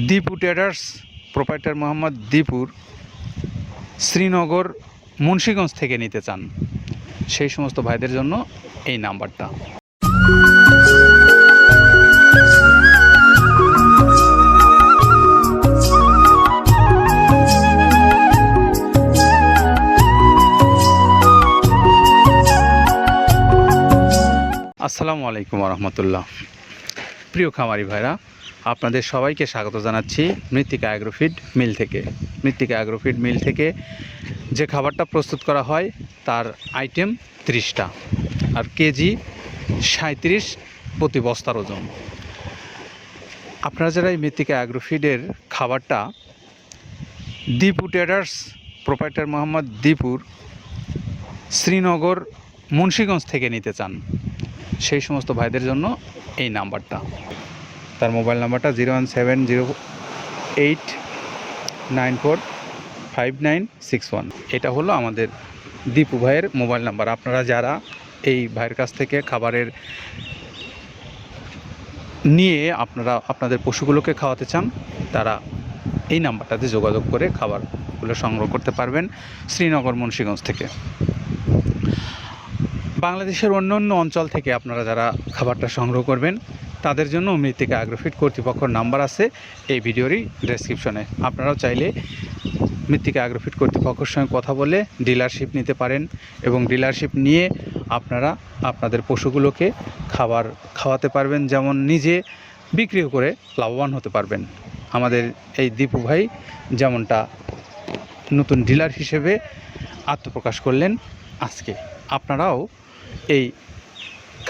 Dipu traders proprietor Mohammad দীপুর Srinagar Munshiganj থেকে নিতে চান সেই সমস্ত ভাইদের জন্য এই নাম্বারটা। আসসালামু আলাইকুম রহমতুল্লাহ। প্রিয় খামারি ভাইরা, আপনাদের সবাইকে স্বাগত জানাচ্ছি মৃত্তিকা অ্যাগ্রোফিড মিল থেকে। মৃত্তিকা অ্যাগ্রোফিড মিল থেকে যে খাবারটা প্রস্তুত করা হয় তার আইটেম 30টা আর কেজি 37 প্রতি বস্তার ওজন। আপনারা যারা এই মৃত্তিকা অ্যাগ্রোফিডের খাবারটা দীপু ট্রেডার্স প্রোপাইটার মোহাম্মদ দীপুর শ্রীনগর মুন্সিগঞ্জ থেকে নিতে চান সেই সমস্ত ভাইদের জন্য এই নাম্বারটা। তার মোবাইল নাম্বারটা 01708945961। এটা হলো আমাদের দীপু ভাইয়ের মোবাইল নাম্বার। আপনারা যারা এই ভাইয়ের কাছ থেকে খাবারের নিয়ে আপনাদের পশুগুলোকে খাওয়াতে চান তারা এই নাম্বারটাতে যোগাযোগ করে খাবারগুলো সংগ্রহ করতে পারবেন শ্রীনগর মুন্সিগঞ্জ থেকে। বাংলাদেশের অন্য অন্য অঞ্চল থেকে আপনারা যারা খাবারটা সংগ্রহ করবেন তাদের জন্য মৃত্তিকা অ্যাগ্রোফিড কর্তৃপক্ষের নাম্বার আছে এই ভিডিওরই ডেসক্রিপশনে। আপনারাও চাইলে মৃত্তিকা অ্যাগ্রোফিড কর্তৃপক্ষের সঙ্গে কথা বলে ডিলারশিপ নিতে পারেন এবং ডিলারশিপ নিয়ে আপনারা আপনাদের পশুগুলোকে খাবার খাওয়াতে পারবেন, যেমন নিজে বিক্রিও করে লাভবান হতে পারবেন। আমাদের এই দীপু ভাই যেমনটা নতুন ডিলার হিসেবে আত্মপ্রকাশ করলেন আজকে, আপনারাও এই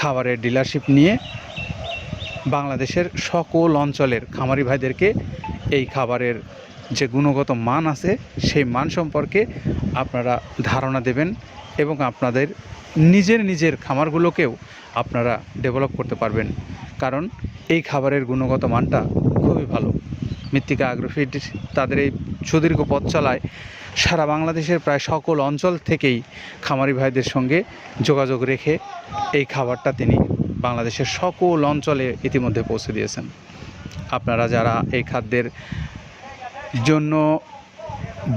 খাবারের ডিলারশিপ নিয়ে বাংলাদেশের সকল অঞ্চলের খামারি ভাইদেরকে এই খাবারের যে গুণগত মান আছে সেই মান সম্পর্কে আপনারা ধারণা দেবেন এবং আপনাদের নিজের খামারগুলোকেও আপনারা ডেভেলপ করতে পারবেন, কারণ এই খাবারের গুণগত মানটা খুবই ভালো। মৃত্তিকা অ্যাগ্রোফিড তাদের এই সুদীর্ঘ পথ চলায় সারা বাংলাদেশের প্রায় সকল অঞ্চল থেকেই খামারি ভাইদের সঙ্গে যোগাযোগ রেখে এই খাবারটা তিনি বাংলাদেশের সকল অঞ্চলে ইতিমধ্যে পৌঁছে দিয়েছেন। আপনারা যারা এই খাদ্যের জন্য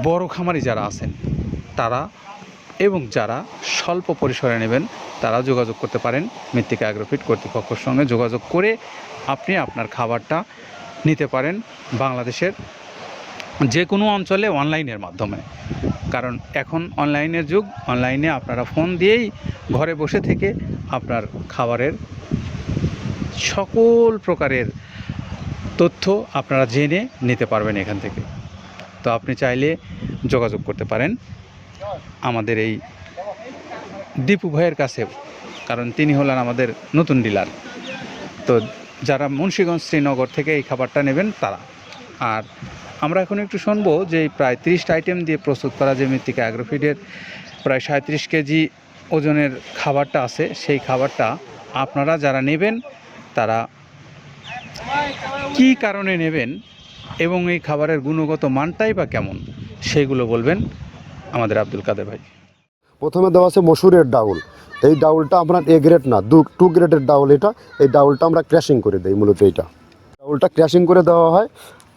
বড় খামারি যারা আছেন তারা এবং যারা স্বল্প পরিসরে নেবেন তারা যোগাযোগ করতে পারেন মৃত্তিকা অ্যাগ্রোফিড কর্তৃপক্ষের সঙ্গে। যোগাযোগ করে আপনি আপনার খাবারটা নিতে পারেন বাংলাদেশের যে কোনো অঞ্চলে অনলাইনের মাধ্যমে, কারণ এখন অনলাইনের যুগ। অনলাইনে আপনারা ফোন দিয়েই ঘরে বসে থেকে আপনার খাবারের সকল প্রকারের তথ্য আপনারা জেনে নিতে পারবেন এখান থেকে। তো আপনি চাইলে যোগাযোগ করতে পারেন আমাদের এই দীপু ভাইয়ের কাছে, কারণ তিনি হলেন আমাদের নতুন ডিলার। তো যারা মুন্সিগঞ্জ শ্রীনগর থেকে এই খাবারটা নেবেন তারা। আর আমরা এখন একটু শুনবো যে প্রায় 30টা আইটেম দিয়ে প্রস্তুত করা যে মৃত্তিকা অ্যাগ্রোফিডের প্রায় 37 কেজি ওজনের খাবারটা আছে, সেই খাবারটা আপনারা যারা নেবেন তারা কি কারণে নেবেন এবং এই খাবারের গুণগত মানটাই বা কেমন সেইগুলো বলবেন আমাদের আব্দুল কাদের ভাই। প্রথমে দেওয়া আছে মসুরের ডাউল। এই ডাউলটা আপনার এ গ্রেড না, 2 গ্রেডের ডাউল এটা। এই ডাউলটা আমরা ক্র্যাশিং করে দিই, মূলত এইটা ডাউলটা ক্র্যাশিং করে দেওয়া হয়।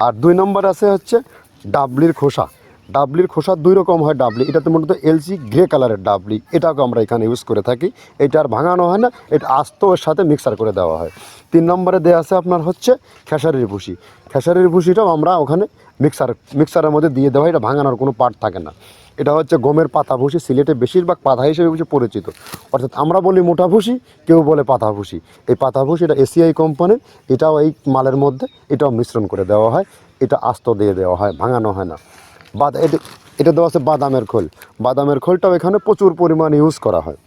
আর 2 নম্বর আছে হচ্ছে ডাবলির খোসা। ডাবলির খোসা 2 রকম হয় ডাবলি, এটাতে মূলত এলসি গ্রে কালারের ডাবলি, এটাকে আমরা এখানে ইউজ করে থাকি। এটা আর ভাঙানো হয় না, এটা আস্ত ওর সাথে মিক্সার করে দেওয়া হয়। 3 নম্বরে দেওয়া আছে আপনার হচ্ছে খেসারির ভুসি। খেসারির ভুসিটাও আমরা ওখানে মিক্সারের মধ্যে দিয়ে দেওয়া হয়, এটা ভাঙানোর কোনো পার্ট থাকে না। এটা হচ্ছে গমের পাতা ভুসি, সিলেটে বেশিরভাগ পাতা হিসেবে পরিচিত, অর্থাৎ আমরা বলি মোটা ভুসি, কেউ বলে পাতা ভুসি। এই পাতা ভুসি এটা এসিআই কোম্পানির, এটাও এই মালের মধ্যে এটাও মিশ্রণ করে দেওয়া হয়, এটা আস্ত দিয়ে দেওয়া হয়, ভাঙানো হয় না। এটা দেওয়া আছে বাদামের খোল। বাদামের খোলটাও এখানে প্রচুর পরিমাণে ইউজ করা হয়।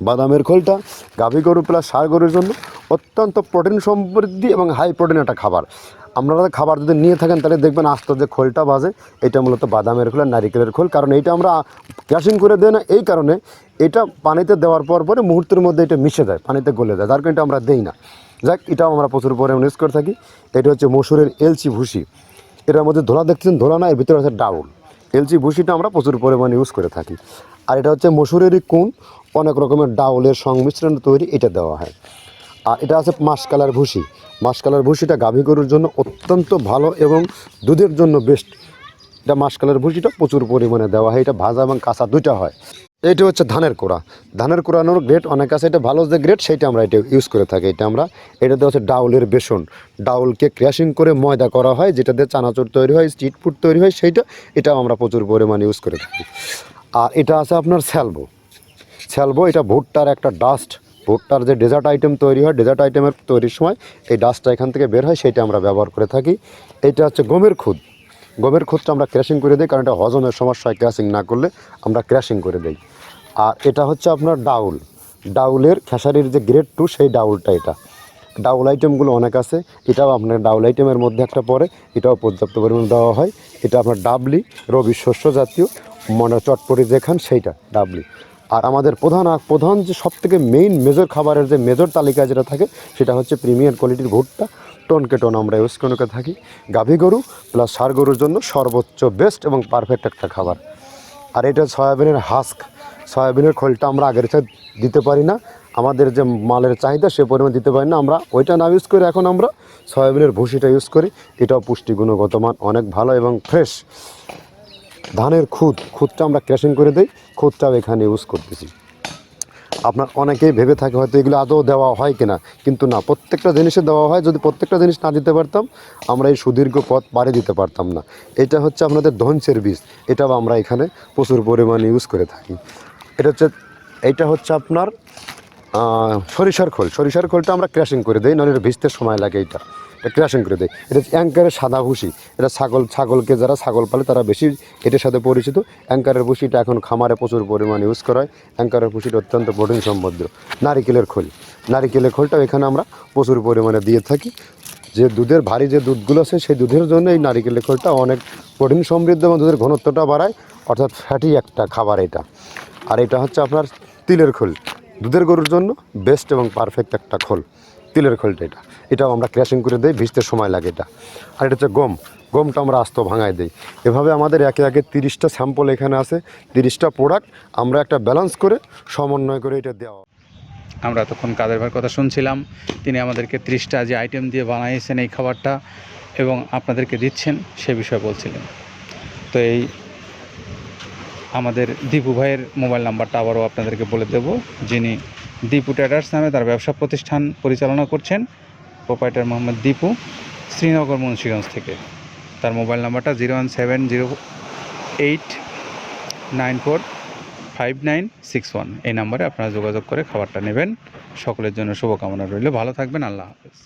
বাদামের খোলটা গাভী গরু প্লাস ষাঁড় গরুর জন্য অত্যন্ত প্রোটিন সমৃদ্ধি এবং হাই প্রোটিন একটা খাবার। আপনারা খাবার যদি নিয়ে থাকেন তাহলে দেখবেন আস্ত যে খোলটা বাজে, এটা মূলত বাদামের খোল আর নারিকেলের খোল। কারণ এইটা আমরা ক্র্যাশিং করে দেয় না, এই কারণে এটা পানিতে দেওয়ার পরে মুহূর্তের মধ্যে এটা মিশে যায়, পানিতে গলে যায়, যার কারণে এটা আমরা দেই না। যাক, এটাও আমরা প্রচুর পরিমাণে ইউজ করে থাকি। এটা হচ্ছে মসুরের এলচি ভুসি। এটার মধ্যে ধোলা দেখতেছেন, ধোলা না, এর ভিতরে আছে ডাউল। এলচি ভুসিটা আমরা প্রচুর পরিমাণে ইউজ করে থাকি। আর এটা হচ্ছে মসুরেরই কুন, অনেক রকমের ডাউলের সংমিশ্রণ তৈরি, এটা দেওয়া হয়। আর এটা আছে মাসকালার ভুসি। মাসকালের ভুসিটা গাভী গরুর জন্য অত্যন্ত ভালো এবং দুধের জন্য বেস্ট। এটা মাসকালের ভুসিটা প্রচুর পরিমাণে দেওয়া হয়, এটা ভাজা এবং কাঁচা দুইটা হয়। এইটা হচ্ছে ধানের কোড়া। ধানের কোড়ানোর গ্রেড অনেক আছে, এটা ভালো যে গ্রেড সেইটা আমরা এটা ইউজ করে থাকি। এটাতে হচ্ছে ডাউলের বেসন, ডাউলকে ক্র্যাশিং করে ময়দা করা হয়, যেটা দিয়ে চানাচুর তৈরি হয়, স্ট্রিট ফুড তৈরি হয়, এটাও আমরা প্রচুর পরিমাণে ইউজ করে থাকি। আর এটা আছে আপনার স্যালবো, এটা ভুট্টার একটা ডাস্ট। ভুট্টার যে ডেজার্ট আইটেম তৈরি হয়, ডেজার্ট আইটেমের তৈরির সময় এই ডাস্টটা এখান থেকে বের হয়, সেইটা আমরা ব্যবহার করে থাকি। এটা হচ্ছে গমের খুদটা আমরা ক্র্যাশিং করে দিই, কারণ এটা হজমের সমস্যা হয়, ক্র্যাশিং না করলে আমরা ক্র্যাশিং করে দিই। আর এটা হচ্ছে আপনার ডাউলের খেসারির যে গ্রেড 2 সেই ডাউলটা। এটা ডাউল আইটেমগুলো অনেক আছে, এটাও আপনার ডাউল আইটেমের মধ্যে একটা পড়ে, এটাও পর্যাপ্ত পরিমাণে দেওয়া হয়। এটা আপনার ডাবলি, রবি শস্য জাতীয়, মনে চটপটি যেখান সেইটা ডাবলি। আর আমাদের প্রধান যে সবথেকে মেইন মেজর খাবারের যে মেজর তালিকায় যেটা থাকে, সেটা হচ্ছে প্রিমিয়ার কোয়ালিটির ভুট্টা, টনকে টন আমরা ইউজ করে থাকি। গাভী গরু প্লাস ষাঁড় গরুর জন্য সর্বোচ্চ বেস্ট এবং পারফেক্ট একটা খাবার। আর এটা সয়াবিনের সয়াবিনের খোলটা আমরা আগের সাথে দিতে পারি না, আমাদের যে মালের চাহিদা সে পরিমাণ দিতে পারি না, আমরা ওইটা না ইউজ করে এখন আমরা সয়াবিনের ভুসিটা ইউজ করি। এটাও পুষ্টি গুণগত মান অনেক ভালো এবং ফ্রেশ। ধানের খুদটা আমরা ক্র্যাশিং করে দিই, খুদটাও এখানে ইউজ করতেছি। আপনার অনেকেই ভেবে থাকে হয়তো এগুলো আদৌ দেওয়া হয় কিনা, কিন্তু না, প্রত্যেকটা জিনিসে দেওয়া হয়। যদি প্রত্যেকটা জিনিস না দিতে পারতাম, আমরা এই সুদীর্ঘ পথ পাড়ি দিতে পারতাম না। এটা হচ্ছে আপনাদের ধনসের বীজ, এটাও আমরা এখানে প্রচুর পরিমাণে ইউজ করে থাকি। এইটা হচ্ছে আপনার সরিষার খোলটা আমরা ক্র্যাশিং করে দিই, নাহলে এটা ভিজতে সময় লাগে। এটা ক্র্যাশিং করে দেয়। এটা অ্যাঙ্কারের সাদা ভুসি, এটা ছাগলকে যারা ছাগল পালে তারা বেশি এটার সাথে পরিচিত। অ্যাঙ্কারের ভুসিটা এখন খামারে প্রচুর পরিমাণে ইউজ করা হয়। অ্যাঙ্কারের ভুসিটা অত্যন্ত প্রোটিন সমৃদ্ধ। নারিকেলের খোলটাও এখানে আমরা প্রচুর পরিমাণে দিয়ে থাকি। যে দুধের ভারী যে দুধগুলো আছে, সেই দুধের জন্য এই নারিকেলের খোলটা অনেক প্রোটিন সমৃদ্ধ এবং দুধের ঘনত্বটা বাড়ায়, অর্থাৎ ফ্যাটি একটা খাবার এটা। আর এটা হচ্ছে আপনার তিলের খোল, দুধের গরুর জন্য বেস্ট এবং পারফেক্ট একটা খোল, তিলের খোলটা। এটাও আমরা ক্র্যাশিং করে দিই, ভিজতে সময় লাগে এটা। আর এটা হচ্ছে গমটা আমরা আস্ত ভাঙায় দিই। এভাবে আমাদের একে 30টা স্যাম্পল এখানে আছে, 30টা প্রোডাক্ট আমরা একটা ব্যালেন্স করে সমন্বয় করে এটা দেওয়া। আমরা তখন কাদের ভাইয়ের কথা শুনছিলাম, তিনি আমাদেরকে 30টা যে আইটেম দিয়ে বানিয়েছেন এই খাবারটা এবং আপনাদেরকে দিচ্ছেন সে বিষয়ে বলছিলেন। তো এই আমাদের দীপু ভাইয়ের মোবাইল নাম্বারটা আবারও আপনাদেরকে বলে দেব, যিনি দীপু ট্রেডার্স নামে তার ব্যবসা প্রতিষ্ঠান পরিচালনা করছেন। প্রোপাইটার মোহাম্মদ দীপু, শ্রীনগর মুন্সিগঞ্জ থেকে। তার মোবাইল নাম্বারটা 01708945961। এই নাম্বারে আপনারা যোগাযোগ করে খাবারটা নেবেন। সকলের জন্য শুভকামনা রইল। ভালো থাকবেন। আল্লাহ হাফেজ।